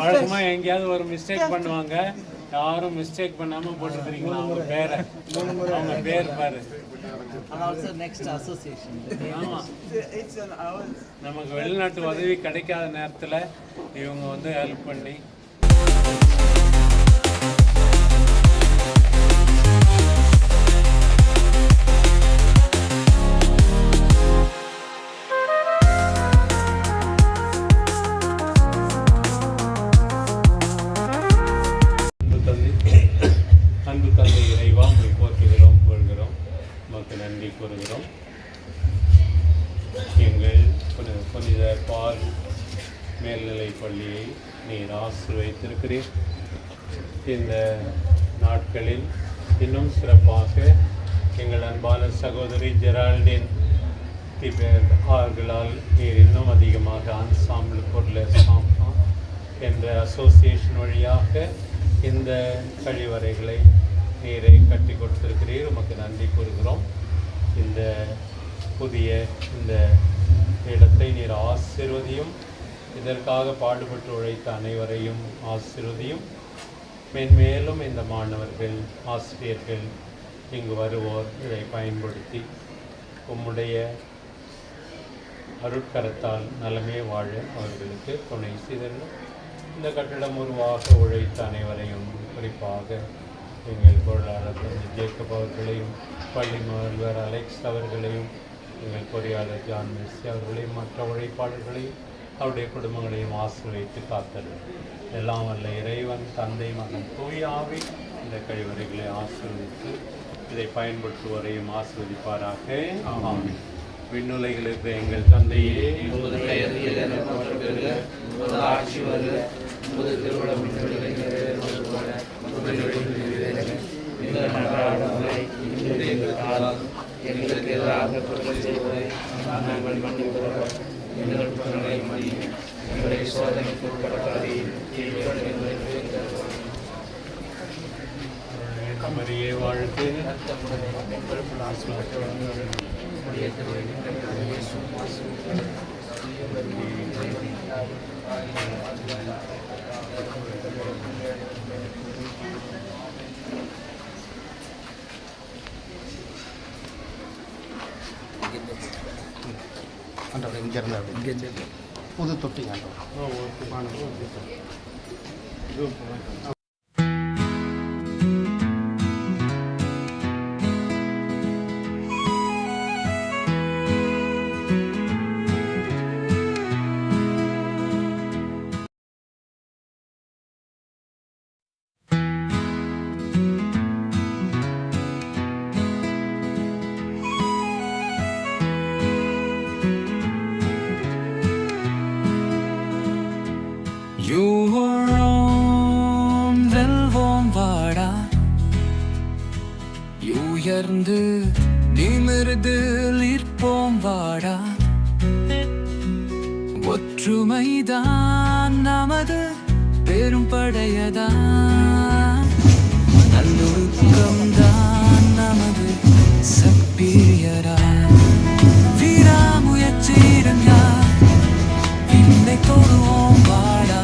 வழக்கமாக எங்கேயாவது ஒரு மிஸ்டேக் பண்ணுவாங்க, யாரும் மிஸ்டேக் பண்ணாமல் போட்டுருக்கிறீங்களா அவங்க பேரை? அவங்க பேர் பாரு. ஆமாம், நமக்கு வெளிநாட்டு உதவி கிடைக்காத நேரத்தில் இவங்க வந்து ஹெல்ப் பண்ணி நன்றி கூறுகிறோம். எங்கள் புனித பால் மேல்நிலைப் பள்ளியை நீர் ஆசீர்வதித்திருக்கிறீர். இந்த நாட்களில் இன்னும் சிறப்பாக எங்கள் அன்பான சகோதரி ஜெரால்டின் அவர்களால் நீர் இன்னும் அதிகமாக ஆன்சாம்பிள் பொருள் என்ற அசோசியேஷன் வழியாக இந்த கழிவறைகளை நீரை கட்டி கொடுத்திருக்கிறீர். உமக்கு நன்றி கூறுகிறோம். இந்த புதிய இந்த இடத்தை நீர் ஆசீர்வதியும். இதற்காக பாடுபட்டு உழைத்த அனைவரையும் ஆசீர்வதியும். மென்மேலும் இந்த மாணவர்கள், ஆசிரியர்கள், இங்கு வருவோர் இதை பயன்படுத்தி உம்முடைய அருட்கரத்தால் நலமே வாழ அவர்களுக்கு துணை செய்தீர்கள். இந்த கட்டிடம் உருவாக உழைத்த அனைவரையும், குறிப்பாக எங்கள் பொருளாளர் ஜேக்கப் அவர்களையும், பள்ளி முதல்வர் அலெக்ஸ் அவர்களையும், எங்கள் பொறியாளர் ஜான் மெஸ்ஸி அவர்களையும், மற்ற உழைப்பாளர்களையும், அவருடைய குடும்பங்களையும் ஆசீர்வதித்து காத்தது. எல்லாம் வல்ல இறைவன், தந்தை, மகன், தூய ஆவி இந்த கழிவறைகளை ஆசீர்வதித்து இதை பயன்படுத்துவரையும் ஆசீர்வதிப்பாராக. ஆமென். விண்ணுலகில் இருக்கிற எங்கள் தந்தையே, ஆட்சி வருக, எங்களுக்கு எதிராக குற்றம் செய்வதை நாங்கள் மன்னிக்கிறோம். எங்கள் குற்றங்களை மன்னியும், எங்களை சோதனைக்கு உட்படுத்தாதீர், மரியே வாழ்த்து. இங்கே புது தொட்டிங்க. உயர்ந்து நிமிர்ந்து நிற்போம் வாடா. ஒற்றுமைதான் நமது பெரும் படையதான், நல்லொழுக்கம்தான் நமது சக்தியரா. வீராமுயற்சியிடம் யார் விண்ணை தொடுவோம் வாடா.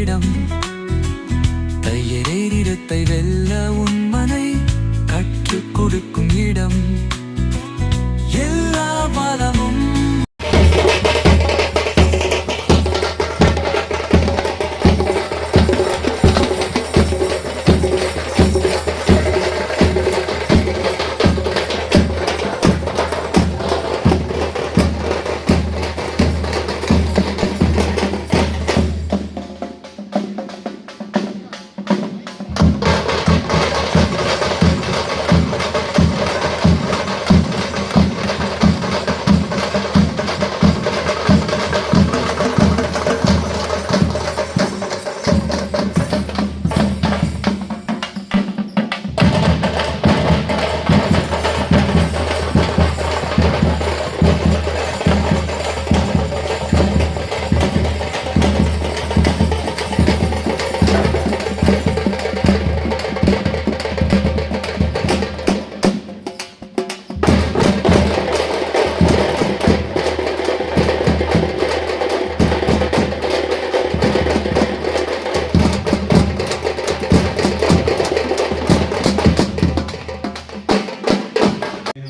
இடம், தையரேரிடத்தை வெல்ல உண்மனை கற்றுக் கொடுக்கும் இடம், எல்லா பலமும்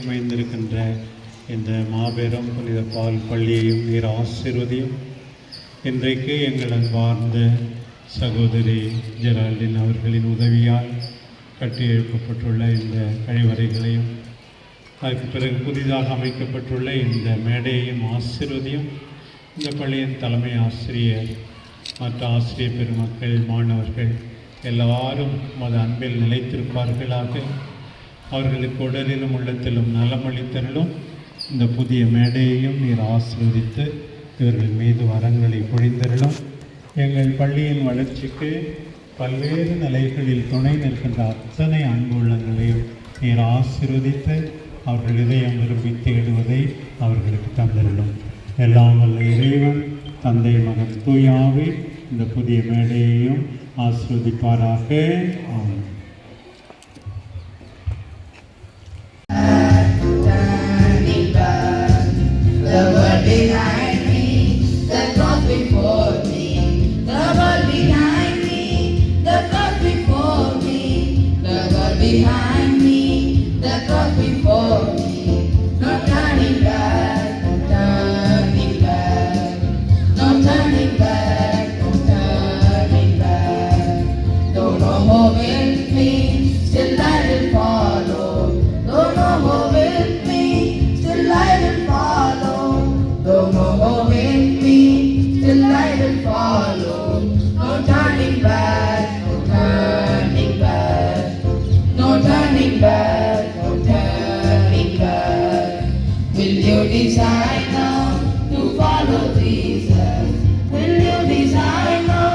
அமைந்திருக்கின்ற இந்த மாபெரும் புனித பால் பள்ளியையும் நீர் ஆசீர்வதியும். இன்றைக்கு எங்கள் அன்பார்ந்த சகோதரி ஜெரால்டின் அவர்களின் உதவியால் கட்டி எழுப்பப்பட்டுள்ள இந்த கழிவறைகளையும், அதற்கு பிறகு புதிதாக அமைக்கப்பட்டுள்ள இந்த மேடையையும் ஆசீர்வதியும். இந்த பள்ளியின் தலைமை ஆசிரியர், மற்ற ஆசிரியர் பெருமக்கள், மாணவர்கள் எல்லாரும் மத அன்பில் நிலைத்திருப்பார்களாக. அவர்களுக்கு உடலிலும் உள்ளத்திலும் நலமளித்தருளும். இந்த புதிய மேடையையும் நீர் ஆசீர்வதித்து இவர்கள் மீது வரங்களை பொழிந்தருளும். எங்கள் பள்ளியின் வளர்ச்சிக்கு பல்வேறு நிலைகளில் துணை நிற்கின்ற அத்தனை அன்பு உள்ளங்களையும் நீர் ஆசீர்வதித்து அவர்கள் இதயம் விரும்பி தேடுவதை அவர்களுக்கு தந்தருளும். எல்லாம் வல்ல இறைவன், தந்தை, மகன், தூயாவே இந்த புதிய மேடையையும் ஆசீர்வதிப்பாராக. ஆமென். Behind me, the cross before me, no turning back, no turning back, no turning back, no turning back. Don't know who with me, still I will follow. Don't know who with me, still I will follow. Don't know who with me, still I will follow. No turning back, no turning back. No turning back, no turning back. Will you decide now to follow Jesus? Will you decide now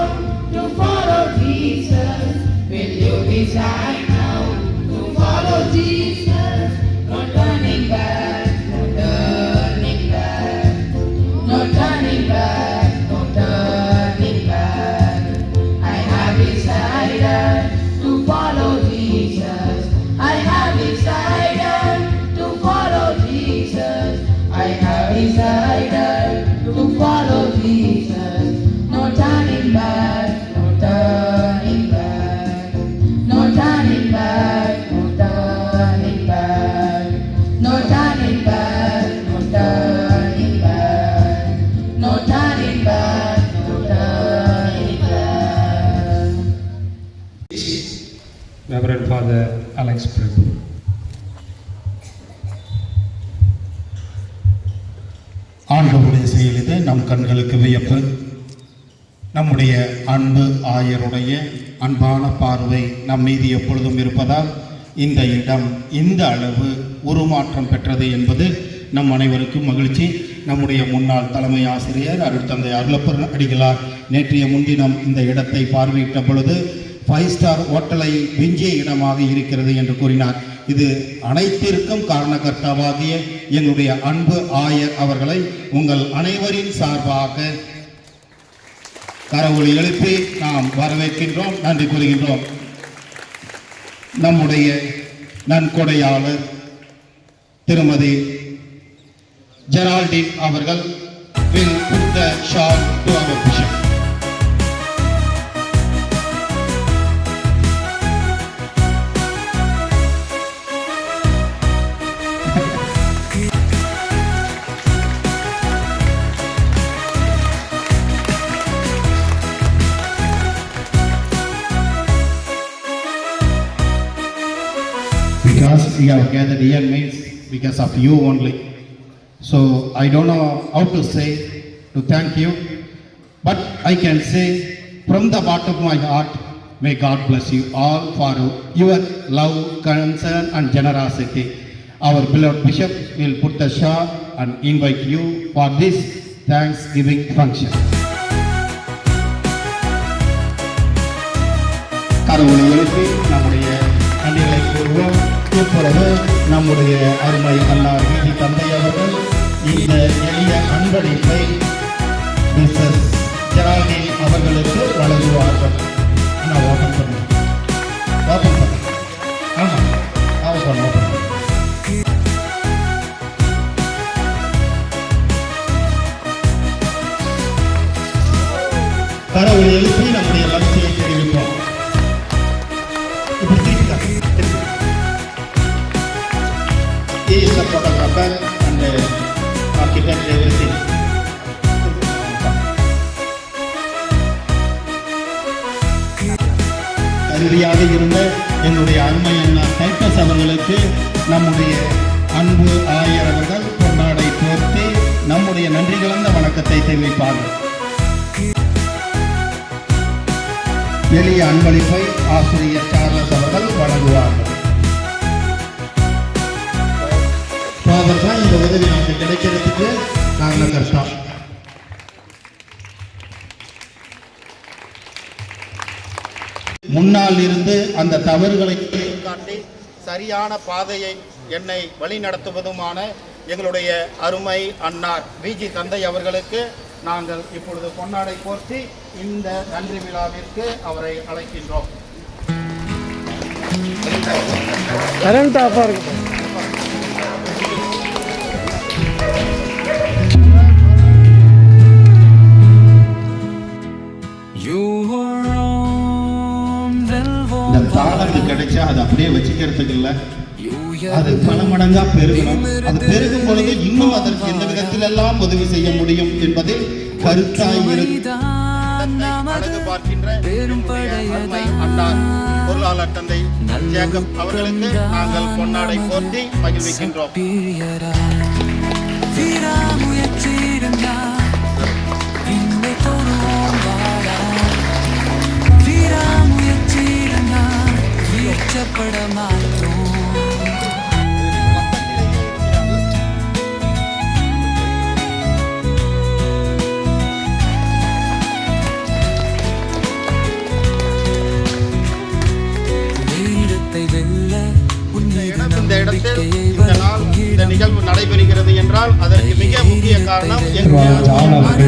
to follow Jesus? Will you decide now to follow Jesus? No turning back, no turning back. No turning back, no turning back. I have decided to follow Jesus. I have decided to follow Jesus. I have decided to follow Jesus. No turning back, no turning back. No turning back, no turning back. No turning back, no turning back. No turning back, no turning back. Reverend Father Alex Prabhu. ஆண்டவருடைய செயல் இது. நம் கண்களுக்கு வியப்பு. நம்முடைய அன்பு ஆயருடைய அன்பான பார்வை நம் மீது எப்பொழுதும் இருப்பதால் இந்த இடம் இந்த அளவு உருமாற்றம் பெற்றது என்பது நம் அனைவருக்கும் மகிழ்ச்சி. நம்முடைய முன்னாள் தலைமை ஆசிரியர் அருட்தந்தை அருளப்பர் அடிகளார் நேற்றைய முன்தினம் இந்த இடத்தை பார்வையிட்ட பொழுது 5 ஸ்டார் ஹோட்டலை விஞ்சிய இடமாக இருக்கிறது என்று கூறினார். இது அனைத்திற்கும் காரணகர்த்தாவாகிய எங்களுடைய அன்பு ஆயர் அவர்களை உங்கள் அனைவரின் சார்பாக கரவொலி எழுப்பி நாம் வரவேற்கின்றோம், நன்றி கூறுகின்றோம். நம்முடைய நன்கொடையாளர் திருமதி ஜெரால்டின் அவர்கள் will put the shawl to our bishop. we have gathered here means because of you only. So I don't know how to say to thank you, but I can say from the bottom of my heart, may God bless you all for your love, concern and generosity. Our beloved Bishop will put the shot and invite you for this Thanksgiving function. கடவுளை எழுப்பி நம்முடைய நன்றிகளை கூறுவோம். இப்பொழுது நம்முடைய அருமை அன்னார் வீதி தந்தை அவர்கள் இந்த எளிய அன்பளிப்பை மிஸ்ஸஸ் ஜெரால்டின் அவர்களுக்கு வழங்குவார்கள். நான் ஓபன் பண்ணுறேன். ஆமாம் ஓபன் கடவுளை எழுப்பி நம்முடைய மகிழ்ச்சியை தெரிவிப்போம். He is a photographer and architect everything. கருவியாக இருந்த என்னுடைய அருமை அண்ணா டைட்டஸ் அவர்களுக்கு நம்முடைய அன்பு ஆயர் அவர்கள் பொன்னாடை போர்த்தி நம்முடைய நன்றி கலந்த வணக்கத்தை தெரிவிப்பார்கள். எளிய அன்பளிப்பை ஆசிரியர் சார்லஸ் அவர்கள் வழங்குவார்கள். ஃபாதர் தான் இந்த உதவி நமக்கு கிடைக்கிறதுக்கு நாங்கள் கஷ்டம். முன்னால் இருந்து அந்த தவறுகளை காட்டி சரியான பாதையை என்னை வழி நடத்துவதுமான எங்களுடைய அருமை அன்னார் விஜி தந்தை அவர்களுக்கு நாங்கள் இப்பொழுது பொன்னாடை போர்த்தி இந்த நன்றி விழாவிற்கு அவரை அழைக்கின்றோம். கரண்ட் ஆஃபா இருக்கு. இந்த தாளத்து கிடைச்சா அது அப்படியே வச்சுக்கிறதுக்கு இல்லை, அது பல மடங்கா பெருகணும். அது பெருகும் பொழுது இன்னும் அதற்கு எந்த விதத்தில் எல்லாம் உதவி செய்ய முடியும் என்பதில் கருத்தாய் அழகு பார்க்கின்ற அன்னார் பொருளாளர் தந்தை ஜேக்கப் அவர்களுக்கு நாங்கள் பொன்னாடை போர்த்தி மகிழ்விக்கின்றோம். இந்த இடத்தில் இந்த நாள் இந்த நிகழ்வு நடைபெறுகிறது என்றால் அதற்கு மிக முக்கிய காரணம்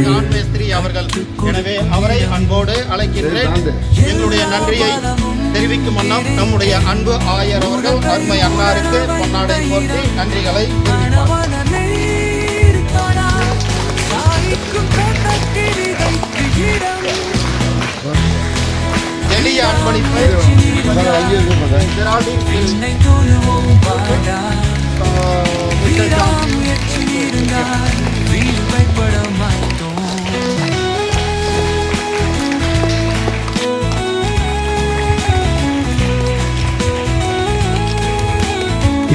ஜான் மேஸ்திரி அவர்கள். எனவே அவரை அன்போடு அழைக்கின்றேன். எங்களுடைய நன்றியை தெரிவிக்கும் வண்ணம் நம்முடைய அன்பு ஆயர் அவர்கள் அருமை அன்னாருக்கு பொன்னாடை போர்த்தி நன்றிகளை எளிய அன்பளிப்பை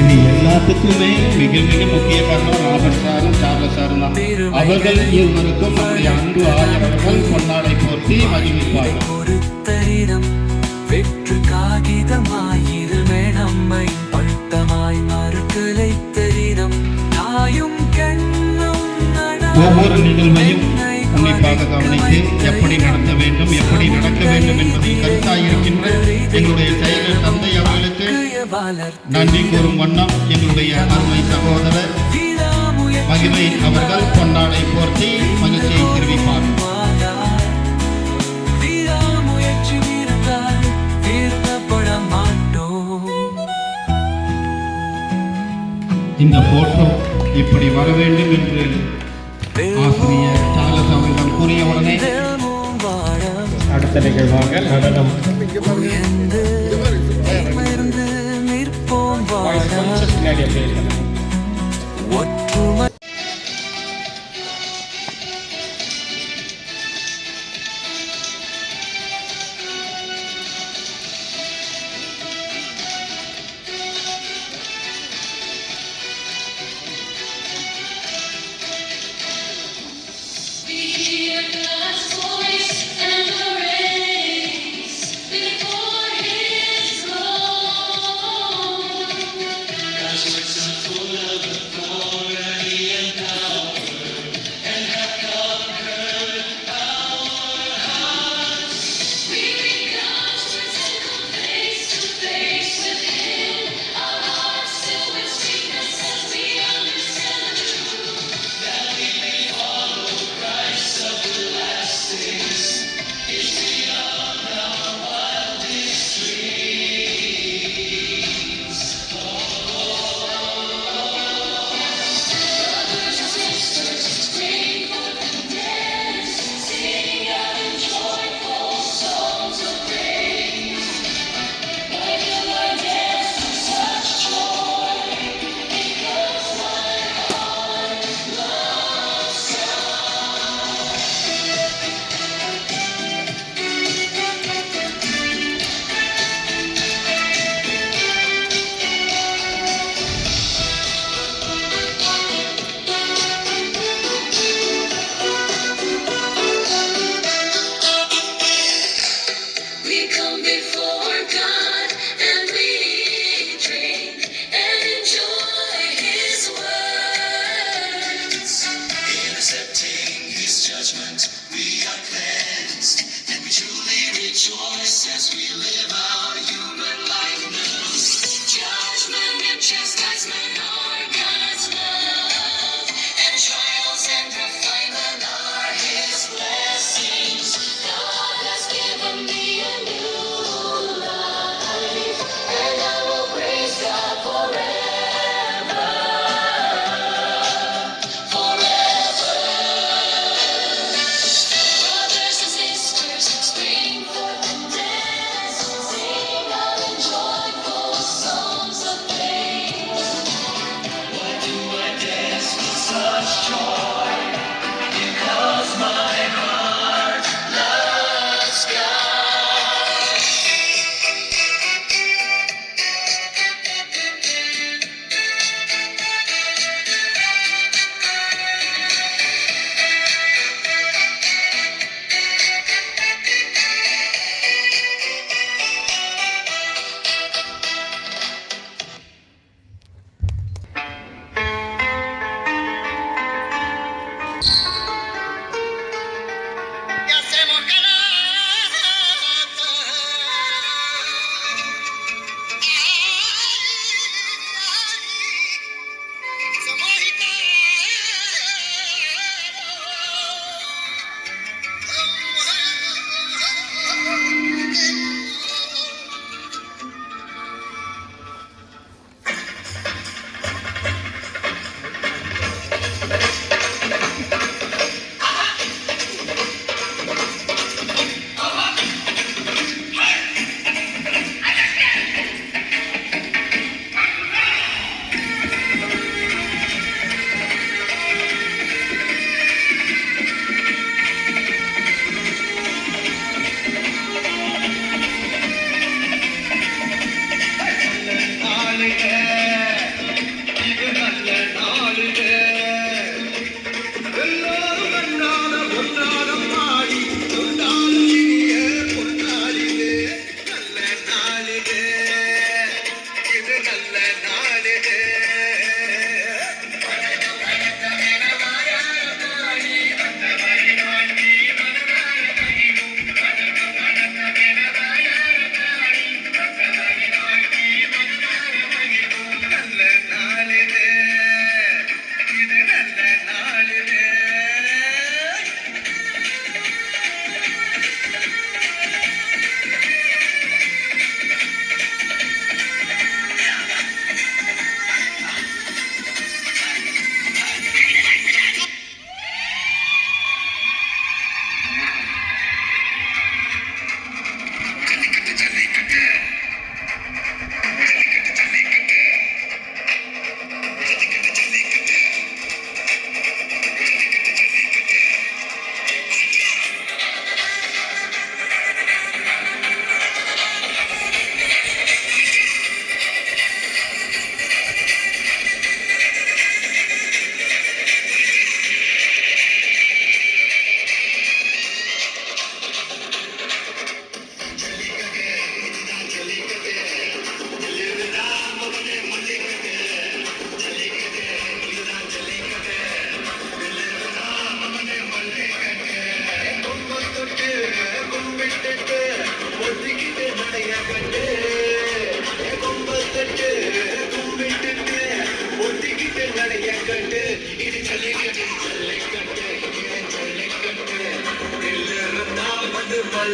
இது எல்லாத்துக்குமே மிக மிக முக்கிய காரணம் ராபர்ட் சாரும் சார்லஸ் சாரும் தான். அவர்கள் இருவருக்கும் நம்முடைய அன்பு ஆயர் அவர்கள் பொன்னாடை போர்த்தி மகிழ்விப்பார்கள். வெற்று காகிதமாயிரு நம்மை பட்டமாய் மறுக்கலை தெரிடம் தாயும் கண்ணும் ஒவ்வொரு நிகழ்வையும் உன்னிப்பாக கவனித்து எப்படி நடத்த வேண்டும், எப்படி நடக்க வேண்டும் என்பதில் கருத்தாயிருக்கின்ற எங்களுடைய செயலர் தந்தை அவர்களுக்கு நன்றி கூறும் வண்ணம் எங்களுடைய அருமை சகோதரர் மகிமை அவர்கள் பொன்னாடை போர்த்தி மகிழ்ச்சியை தெரிவிப்பார். இந்த போட்டோ இப்படி வர வேண்டும் என்று ஆசிரியர் சார்லஸ் அவர்கள் கூறிய உடனே அடுத்த நிகழ்வாக நடனம்.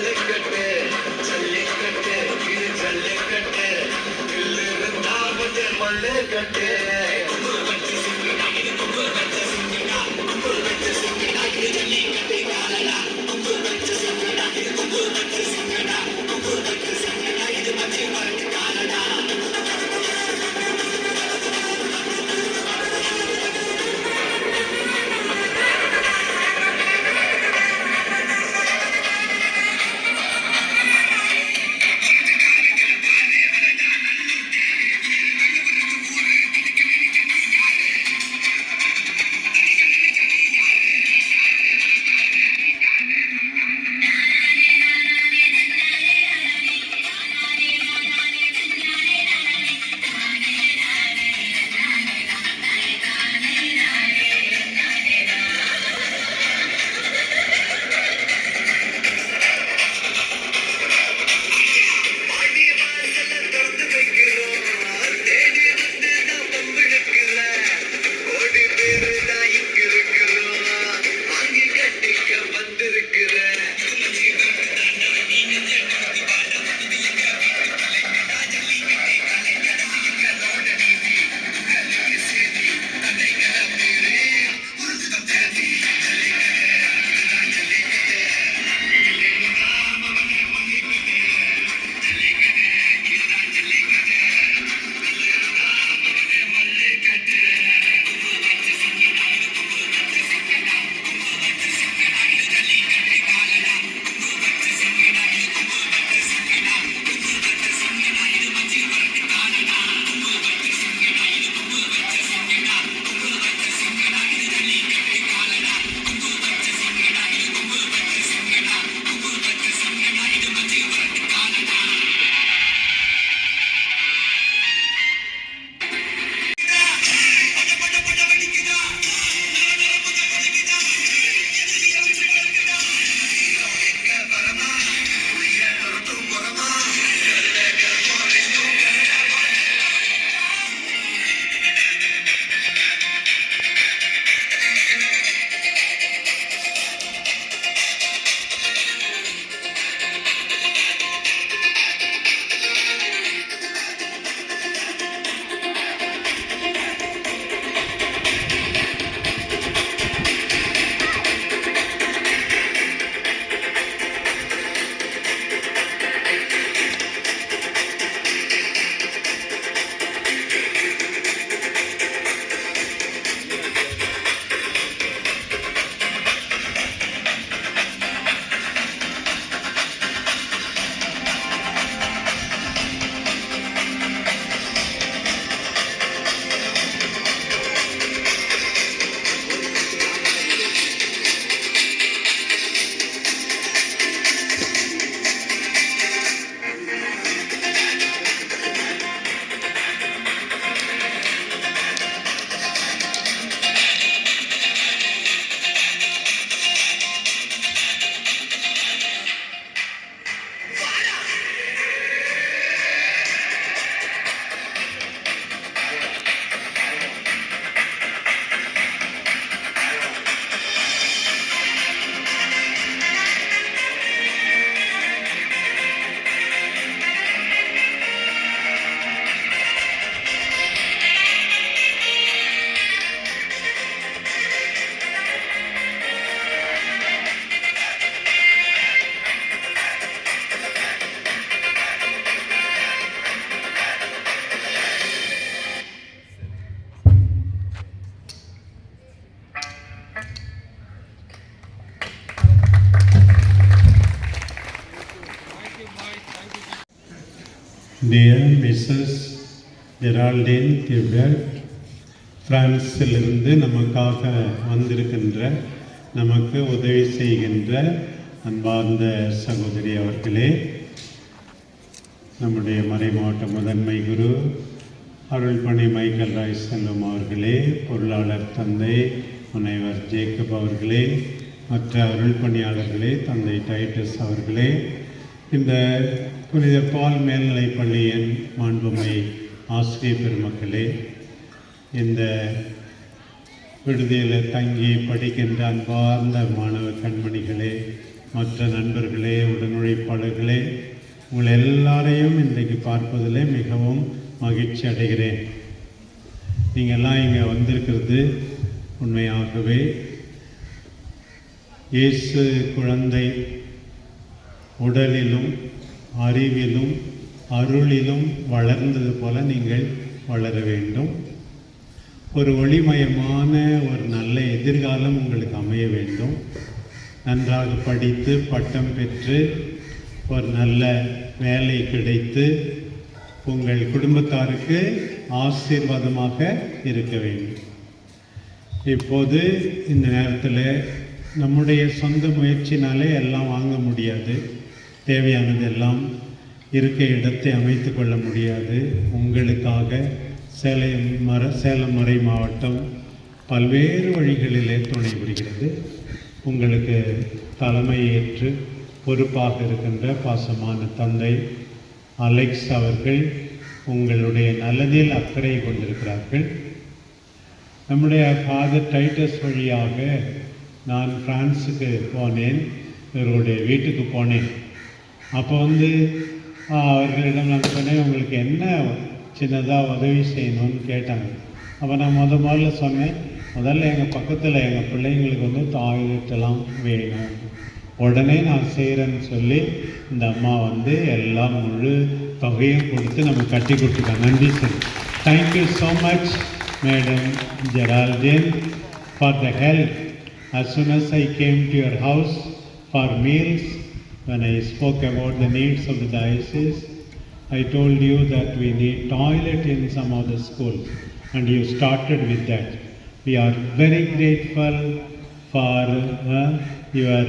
ஜல்லிக்கட்டு ஜல்லிக்கட்டு இது ஜல்லிக்கட்டு இல்லு இருந்தாவது மல்லுக்கட்டு Dear Mrs. Geraldine Theobald, பிரான்சிலிருந்து நமக்காக வந்திருக்கின்ற நமக்கு உதவி செய்கின்ற அன்பார்ந்த சகோதரி அவர்களே, நம்முடைய மறைமாவட்ட முதன்மை குரு அருள்பணி மைக்கேல் ராய் செல்வம் அவர்களே, பொருளாளர் தந்தை முனைவர் ஜேக்கப் அவர்களே, மற்ற அருள்பணியாளர்களே, தந்தை டைட்டஸ் அவர்களே, இந்த புனித பால் மேல்நிலைப் பள்ளியின் மாண்புமை ஆசிரியர் பெருமக்களே, இந்த விடுதியில் தங்கி படிக்கின்ற அன்பார்ந்த மாணவ கண்மணிகளே, மற்ற நண்பர்களே, உடனுழைப்பாளர்களே, உங்கள் எல்லாரையும் இன்றைக்கு பார்ப்பதில் மிகவும் மகிழ்ச்சி அடைகிறேன். நீங்கள்லாம் இங்கே வந்திருக்கிறது உண்மையாகவே இயேசு குழந்தை உடலிலும் அறிவிலும் அருளிலும் வளர்ந்தது போல நீங்கள் வளர வேண்டும். ஒரு ஒளிமயமான ஒரு நல்ல எதிர்காலம் உங்களுக்கு அமைய வேண்டும். நன்றாக படித்து பட்டம் பெற்று ஒரு நல்ல வேலை கிடைத்து உங்கள் குடும்பத்தாருக்கு ஆசீர்வாதமாக இருக்க வேண்டும். இப்போது இந்த நேரத்தில் நம்முடைய சொந்த முயற்சினாலே எல்லாம் வாங்க முடியாது, தேவையானது எல்லாம் இருக்க இடத்தை அமைத்து கொள்ள முடியாது. உங்களுக்காக சேலம் மறை மாவட்டம் பல்வேறு வழிகளிலே துணை புரிகிறது. உங்களுக்கு தலைமையேற்று பொறுப்பாக இருக்கின்ற பாசமான தந்தை அலெக்ஸ் அவர்கள் உங்களுடைய நலனில் அக்கறை கொண்டிருக்கிறார்கள். நம்முடைய ஃபாதர் டைட்டஸ் வழியாக நான் பிரான்ஸுக்கு போனேன், இவருடைய வீட்டுக்கு போனேன். அப்போ அவர்களிடம் நான் சொன்னேன், உங்களுக்கு என்ன சின்னதாக உதவி செய்யணும்னு கேட்டாங்க. அப்போ நான் முதல்ல சொன்னேன், முதல்ல எங்கள் பக்கத்தில் எங்கள் பிள்ளைங்களுக்கு டாய்லெட்டெல்லாம் வேணும். உடனே நான் செய்கிறேன்னு சொல்லி இந்த அம்மா எல்லாம் முழு தொகையும் கொடுத்து நம்ம கட்டி கொடுத்துருக்காங்க. நன்றி சார். Thank you so much madam Geraldine for the help. As soon as I came to your house for meals, when I spoke about the needs of the diocese, I told you that we need toilet in some of the schools, and you started with that. We are very grateful for your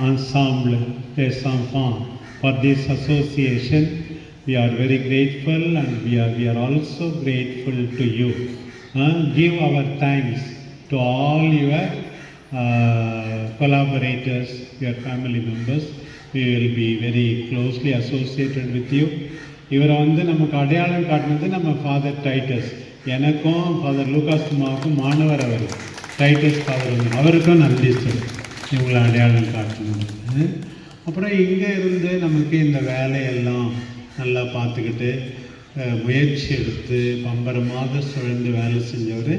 ensemble des enfants, for this association. We are very grateful, and we are also grateful to you. Give our thanks to all your collaborators, your family members. We will be very closely associated with you. இவரை நமக்கு அடையாளம் காட்டினது நம்ம father Titus. எனக்கும் father Lucas அம்மாவுக்கும் மாணவர் அவர் Titus father, அவருக்கும் நன்றி சார் இவங்களை அடையாளம் காட்டினது. அப்புறம் இங்கே இருந்து நமக்கு இந்த வேலையெல்லாம் நல்லா பார்த்துக்கிட்டு முயற்சி எடுத்து பம்பரமாக சுழந்து வேலை செஞ்சவர்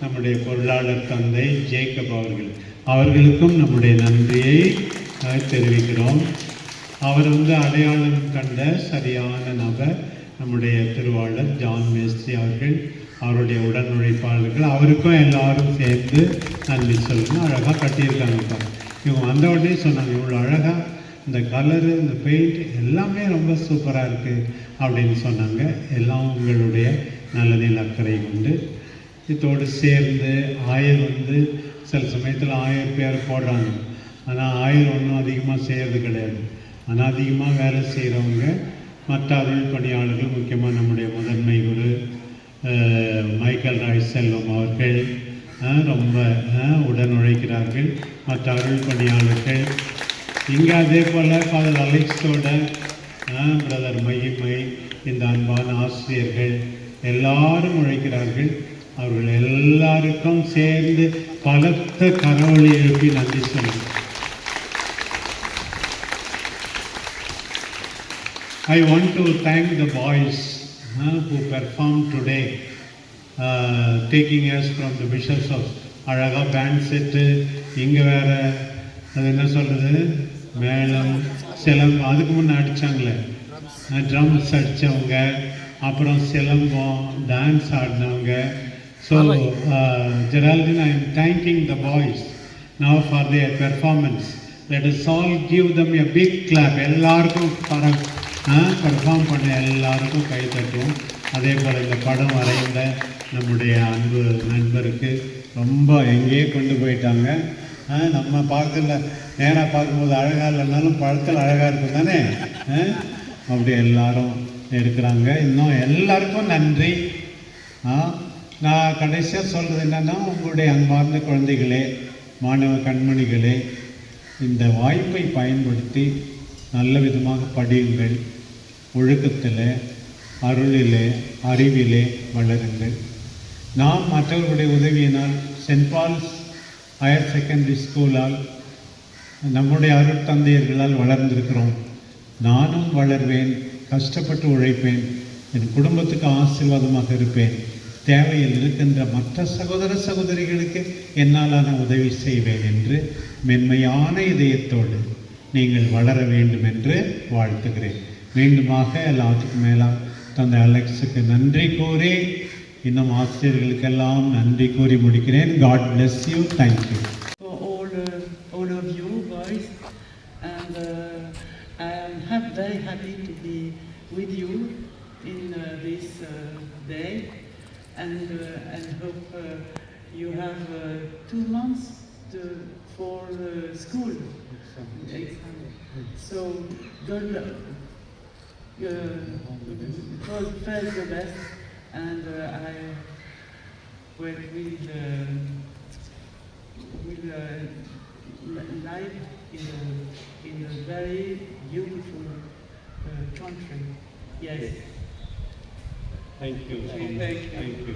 நம்முடைய பொருளாளர் தந்தை ஜேக்கப் அவர்களுக்கும் நம்முடைய நன்றியை தெரிவிக்கிறோம். அவர் அடையாளம் கண்ட சரியான நபர் நம்முடைய திருவாளர் ஜான் மேஸ்திரி அவர்கள், அவருடைய உடனுழைப்பாளர்கள், அவருக்கும் எல்லாரும் சேர்ந்து நன்றி சொல்லணும். அழகாக கட்டியிருக்காங்க. இவங்க வந்த உடனே சொன்னாங்க, இவ்வளோ அழகாக இந்த கலரு, இந்த பெயிண்ட் எல்லாமே ரொம்ப சூப்பராக இருக்குது அப்படின்னு சொன்னாங்க. எல்லாம் உங்களுடைய நல்லதில் அக்கறை கொண்டு இதோடு சேர்ந்து ஆயர் சில சமயத்தில் 1000 பேர் போடுறாங்க. ஆனால் ஆயர் ஒன்றும் அதிகமாக செய்கிறது கிடையாது. ஆனால் அதிகமாக வேலை செய்கிறவங்க மற்ற அருள் பணியாளர்கள், முக்கியமாக நம்முடைய முதன்மை குரு மைக்கேல் ராய் செல்வம் அவர்கள் ரொம்ப உடன் உழைக்கிறார்கள். மற்ற அருள் பணியாளர்கள் இங்கே அதே போல் ஃபாதர் அலெக்ஸோட பிரதர் மகிமை, இந்த அன்பான ஆசிரியர்கள் எல்லாரும் உழைக்கிறார்கள். அவர்கள் எல்லாருக்கும் சேர்ந்து பலத்த கரவொலி எழுப்பி நன்றி சொல்லுங்கள். I want to thank the boys who performed today, taking us from the bishops of அழகா பேண்ட் செட்டு, இங்கே வேற அது என்ன சொல்கிறது, மேளம் சிலம்பம், அதுக்கு முன்னே அடித்தாங்களே ட்ரம்ஸ் அடித்தவங்க, அப்புறம் சிலம்பம் டான்ஸ் ஆடினவங்க. So Geraldine, I am thanking the boys now for their performance. Let us all give them a big clap. எல்லாருக்கும் பெர்ஃபார்ம் பண்ண எல்லாருக்கும் கை தட்டுவோம். அதே போல் இந்த படம் வரைந்த நம்முடைய அன்பு நண்பருக்கு ரொம்ப எங்கேயே கொண்டு போயிட்டாங்க. நம்ம பார்க்கல, நேராக பார்க்கும்போது அழகாக இல்லைனாலும் படத்தில் அழகாக இருக்கும் தானே. அப்படி எல்லாரும் இருக்கிறாங்க. இன்னும் எல்லாருக்கும் நன்றி. நான் கடைசியாக சொல்கிறது என்னென்னா, உங்களுடைய அன்பார்ந்த குழந்தைகளே, மாணவ கண்மணிகளே, இந்த வாய்ப்பை பயன்படுத்தி நல்ல விதமாக படியுங்கள். ஒழுக்கத்தில், அருளிலே, அறிவிலே வளருங்கள். நாம் மற்றவர்களுடைய உதவியினால் சென்ட் பால்ஸ் ஹையர் செகண்டரி ஸ்கூலால் நம்முடைய அருட்தந்தையர்களால் வளர்ந்திருக்கிறோம். நானும் வளர்வேன், கஷ்டப்பட்டு உழைப்பேன், என் குடும்பத்துக்கு ஆசீர்வாதமாக இருப்பேன். தேவையில் இருக்கின்ற மற்ற சகோதர சகோதரிகளுக்கு என்னாலான உதவி செய்வேன் என்று மென்மையான இதயத்தோடு நீங்கள் வளர வேண்டும் என்று வாழ்த்துகிறேன். மீண்டுமாக எல்லாத்துக்கும் மேலாம் தந்தை அலெக்ஸுக்கு நன்றி கூறி, இன்னும் ஆசிரியர்களுக்கெல்லாம் நன்றி கூறி முடிக்கிறேன். God bless you. Thank you. For all of you boys, and I am very happy to be with you in this day, and hope you have 2 months for school exam. So good luck. First the best, and I will live in a very beautiful country. Yes. Thank you. Thank you. Thank you.